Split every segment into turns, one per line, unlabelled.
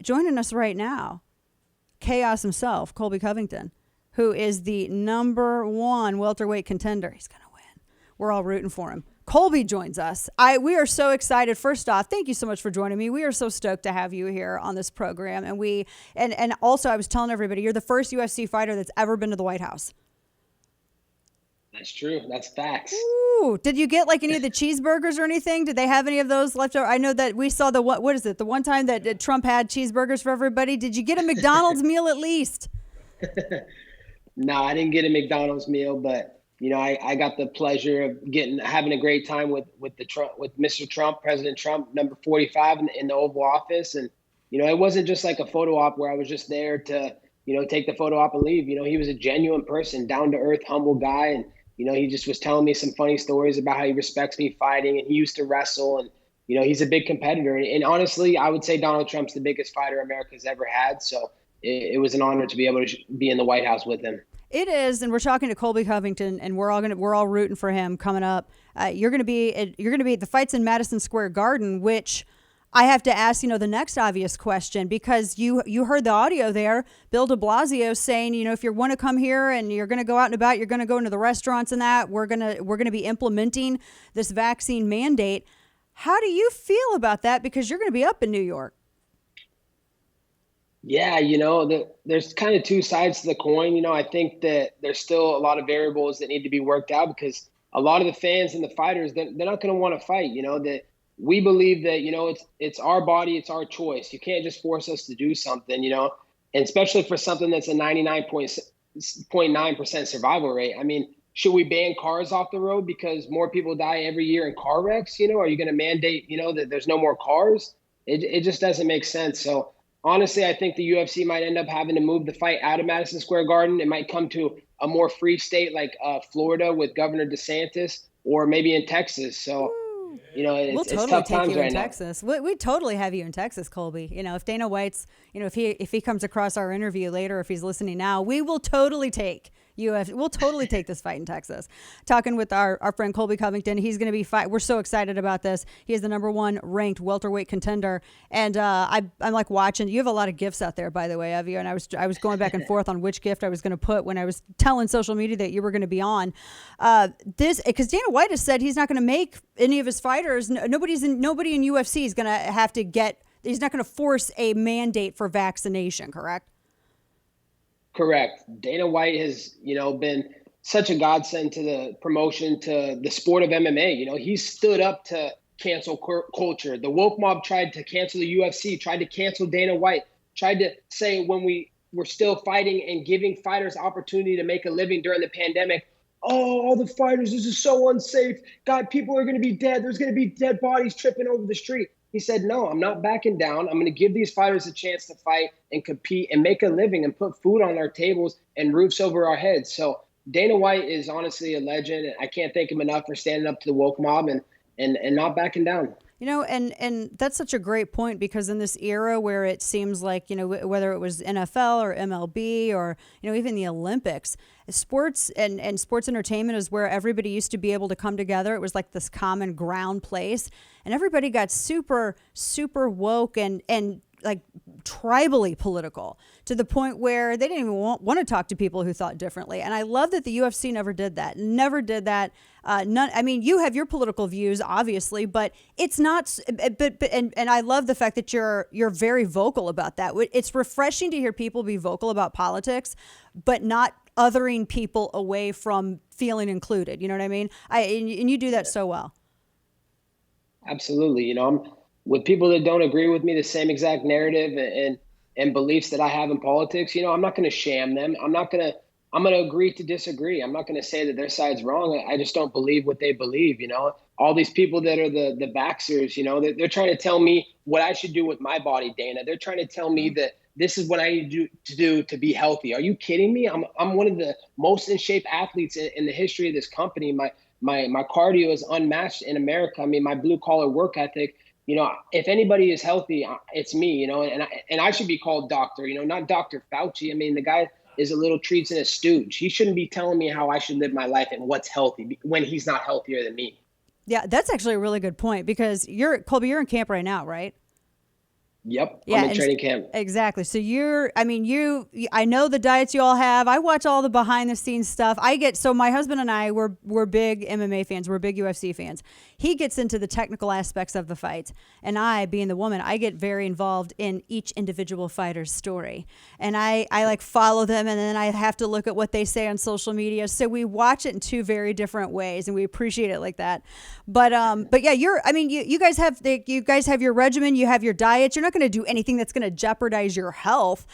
joining us right now, Chaos himself, Colby Covington, who is the #1 welterweight contender. He's going to win. We're all rooting for him. Colby joins us. We are so excited. First off, thank you so much for joining me. We are so stoked to have you here on this program. And also, I was telling everybody, you're the first UFC fighter that's ever been to the White House.
That's true. That's facts.
Ooh, did you get like any of the cheeseburgers or anything? Did they have any of those left over? I know that we saw what is it? The one time that Trump had cheeseburgers for everybody. Did you get a McDonald's meal at least?
No, I didn't get a McDonald's meal, but I got the pleasure of having a great time with Mr. Trump, President Trump, number 45 in the Oval Office. And, it wasn't just like a photo op where I was just there to, take the photo op and leave. He was a genuine person, down to earth, humble guy. And, he just was telling me some funny stories about how he respects me fighting, and he used to wrestle, and, he's a big competitor. And honestly, I would say Donald Trump's the biggest fighter America's ever had. So it was an honor to be able to be in the White House with him.
It is, and we're talking to Colby Covington, and we're all rooting for him coming up. You're going to be at the fights in Madison Square Garden, which I have to ask, the next obvious question, because you heard the audio there, Bill de Blasio saying, if you want to come here and you're going to go out and about, you're going to go into the restaurants and that, we're going to be implementing this vaccine mandate. How do you feel about that? Because you're going to be up in New York.
Yeah, there's kind of two sides to the coin. I think that there's still a lot of variables that need to be worked out, because a lot of the fans and the fighters, they're not going to want to fight. That we believe that, it's our body, it's our choice. You can't just force us to do something, and especially for something that's a 99.9% survival rate. I mean, should we ban cars off the road because more people die every year in car wrecks? Are you going to mandate, that there's no more cars? It just doesn't make sense. So honestly, I think the UFC might end up having to move the fight out of Madison Square Garden. It might come to a more free state like Florida with Governor DeSantis, or maybe in Texas. So,
we'll totally
tough
take
times
you
right
in
now.
Texas. We totally have you in Texas, Colby. If Dana White's, if he comes across our interview later, if he's listening now, we will totally take we'll totally take this fight in Texas. Talking with our friend Colby Covington, he's going to be we're so excited about this. He is the #1 ranked welterweight contender, and I'm like watching. You have a lot of gifts out there, by the way, of you. And I was going back and forth on which gift I was going to put when I was telling social media that you were going to be on. Because Dana White has said he's not going to make any of his fighters. Nobody in UFC is going to have to get. He's not going to force a mandate for vaccination. Correct.
Correct. Dana White has, been such a godsend to the promotion, to the sport of MMA. He stood up to cancel culture. The woke mob tried to cancel the UFC, tried to cancel Dana White, tried to say when we were still fighting and giving fighters opportunity to make a living during the pandemic, all the fighters, this is so unsafe. God, people are going to be dead. There's going to be dead bodies tripping over the street. He said, no, I'm not backing down. I'm going to give these fighters a chance to fight and compete and make a living and put food on our tables and roofs over our heads. So Dana White is honestly a legend. I can't thank him enough for standing up to the woke mob and not backing down.
And that's such a great point, because in this era where it seems like, whether it was NFL or MLB or, even the Olympics, sports and sports entertainment is where everybody used to be able to come together. It was like this common ground place, and everybody got super, super woke and like tribally political, to the point where they didn't even want to talk to people who thought differently. And I love that the UFC never did that. I mean, you have your political views, obviously, but it's not. And I love the fact that you're very vocal about that. It's refreshing to hear people be vocal about politics, but not othering people away from feeling included. You know what I mean? And you do that so well.
Absolutely. I'm with people that don't agree with me, the same exact narrative and beliefs that I have in politics. I'm not going to sham them. I'm going to agree to disagree. I'm not going to say that their side's wrong. I just don't believe what they believe. All these people that are the vaxxers, they're trying to tell me what I should do with my body, Dana. They're trying to tell me that this is what I need to do to be healthy. Are you kidding me? I'm one of the most in shape athletes in the history of this company. My cardio is unmatched in America. I mean, my blue collar work ethic. If anybody is healthy, it's me. And I should be called doctor. Not Dr. Fauci. I mean, the guy is a little treats and a stooge. He shouldn't be telling me how I should live my life and what's healthy when he's not healthier than me.
Yeah, that's actually a really good point, because Colby, you're in camp right now, right?
Yep,
Yeah,
I'm in training camp.
exactly. So I know the diets you all have. I watch all the behind the scenes stuff. So my husband and I, we're big MMA fans. We're big UFC fans. He gets into the technical aspects of the fights. And I, being the woman, I get very involved in each individual fighter's story. And I like follow them, and then I have to look at what they say on social media. So we watch it in two very different ways, and we appreciate it like that. But yeah, you guys have your regimen, you have your diet. You're not going to do anything that's going to jeopardize your health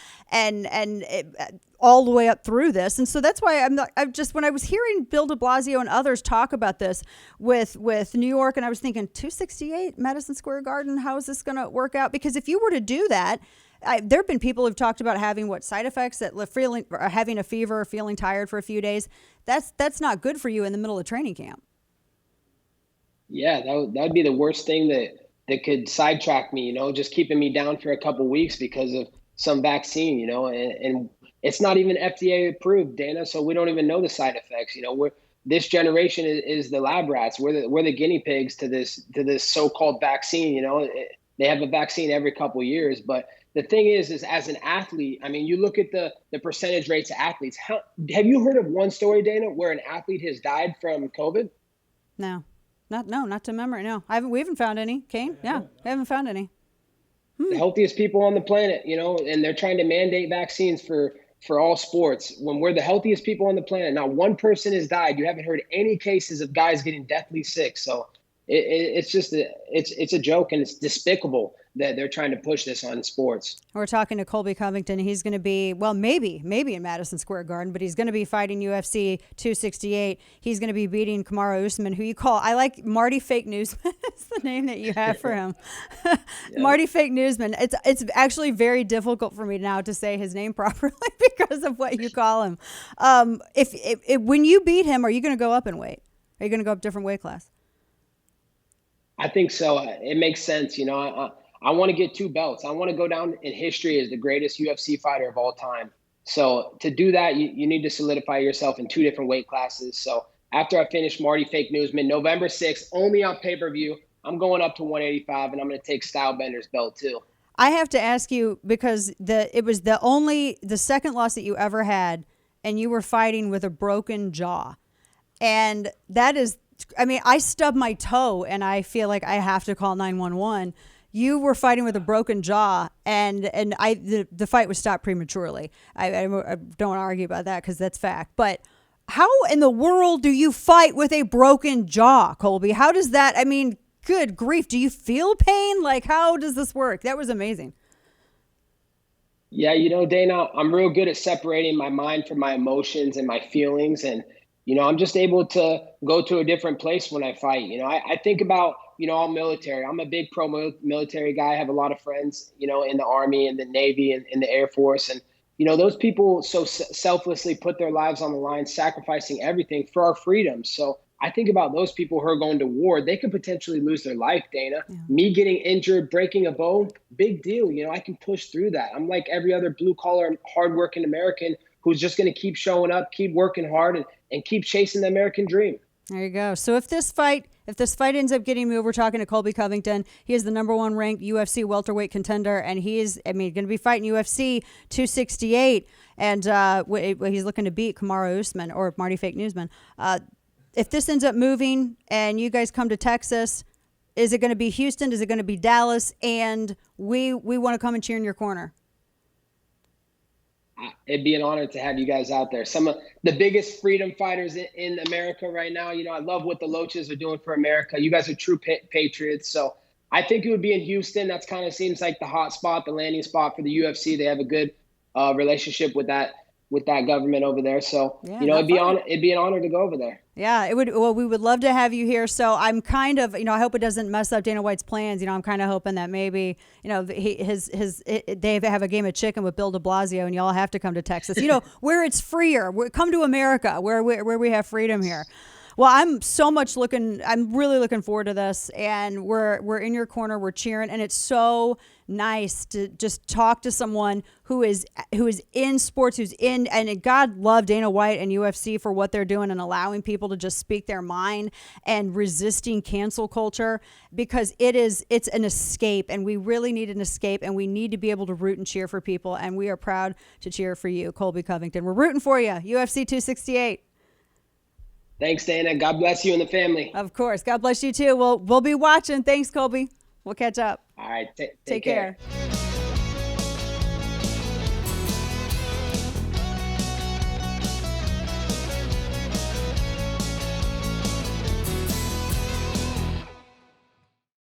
all the way up through this. And so that's why when I was hearing Bill de Blasio and others talk about this with New York, and I was thinking 268 Madison Square Garden, how is this going to work out? Because if you were to do that, there have been people who've talked about having side effects, that having a fever, or feeling tired for a few days. That's not good for you in the middle of training camp.
Yeah, that would be the worst thing that could sidetrack me, just keeping me down for a couple weeks because of some vaccine, and it's not even FDA approved, Dana. So we don't even know the side effects. This generation is the lab rats. We're the guinea pigs to this so-called vaccine. They have a vaccine every couple years, but the thing is as an athlete, you look at the percentage rates of athletes. Have you heard of one story, Dana, where an athlete has died from COVID?
No. Not to memory. No, we haven't found any. Kane? Yeah, I haven't found any.
The healthiest people on the planet, and they're trying to mandate vaccines for all sports when we're the healthiest people on the planet. Not one person has died. You haven't heard any cases of guys getting deathly sick. So it's just it's a joke, and it's despicable that they're trying to push this on sports.
We're talking to Colby Covington. He's going to be, maybe in Madison Square Garden, but he's going to be fighting UFC 268. He's going to be beating Kamaru Usman, who you call, I like Marty Fake Newsman. That's the name that you have for him. Yeah. Marty Fake Newsman. It's actually very difficult for me now to say his name properly because of what you call him. If when you beat him, are you going to go up in weight? Are you going to go up different weight class?
I think so. It makes sense. I want to get 2 belts. I want to go down in history as the greatest UFC fighter of all time. So to do that, you need to solidify yourself in 2 different weight classes. So after I finish Marty Fake Newsman, November 6th, only on pay-per-view, I'm going up to 185, and I'm going to take Stylebender's belt too.
I have to ask you, because it was the second loss that you ever had, and you were fighting with a broken jaw. And that is, I stubbed my toe, and I feel like I have to call 911. You were fighting with a broken jaw, and the fight was stopped prematurely. I don't argue about that because that's fact. But how in the world do you fight with a broken jaw, Colby? How does that, good grief, do you feel pain? Like, how does this work? That was amazing.
Yeah, Dana, I'm real good at separating my mind from my emotions and my feelings. And, I'm just able to go to a different place when I fight. I think about, all military. I'm a big pro-military guy. I have a lot of friends, in the Army and the Navy and in the Air Force. And, those people so selflessly put their lives on the line, sacrificing everything for our freedom. So I think about those people who are going to war. They could potentially lose their life, Dana. Yeah. Me getting injured, breaking a bone, big deal. I can push through that. I'm like every other blue-collar, hardworking American who's just going to keep showing up, keep working hard, and keep chasing the American dream.
There you go. So if this fight ends up getting moved, we're talking to Colby Covington. He is the number 1 ranked UFC welterweight contender, and he is, going to be fighting UFC 268, and he's looking to beat Kamaru Usman or Marty Fake Newsman. If this ends up moving and you guys come to Texas, is it going to be Houston? Is it going to be Dallas? And we want to come and cheer in your corner.
It'd be an honor to have you guys out there. Some of the biggest freedom fighters in America right now. I love what the Loaches are doing for America. You guys are true patriots. So I think it would be in Houston. That's kind of seems like the hot spot, the landing spot for the UFC. They have a good relationship with that government over there. So, it'd be an honor to go over there.
Yeah, it would. Well, we would love to have you here. So I'm kind of, I hope it doesn't mess up Dana White's plans. I'm kind of hoping that maybe, they have a game of chicken with Bill de Blasio, and y'all have to come to Texas. Where it's freer. Come to America, where we have freedom here. Well, I'm really looking forward to this, and we're in your corner. We're cheering, and it's so nice to just talk to someone who is in sports, and God love Dana White and UFC for what they're doing and allowing people to just speak their mind and resisting cancel culture, because it's an escape, and we really need an escape, and we need to be able to root and cheer for people, and we are proud to cheer for you, Colby Covington. We're rooting for you, UFC 268.
Thanks, Dana. God bless you and the family.
Of course. God bless you too. We'll be watching. Thanks, Colby. We'll catch up.
All right. Take
care.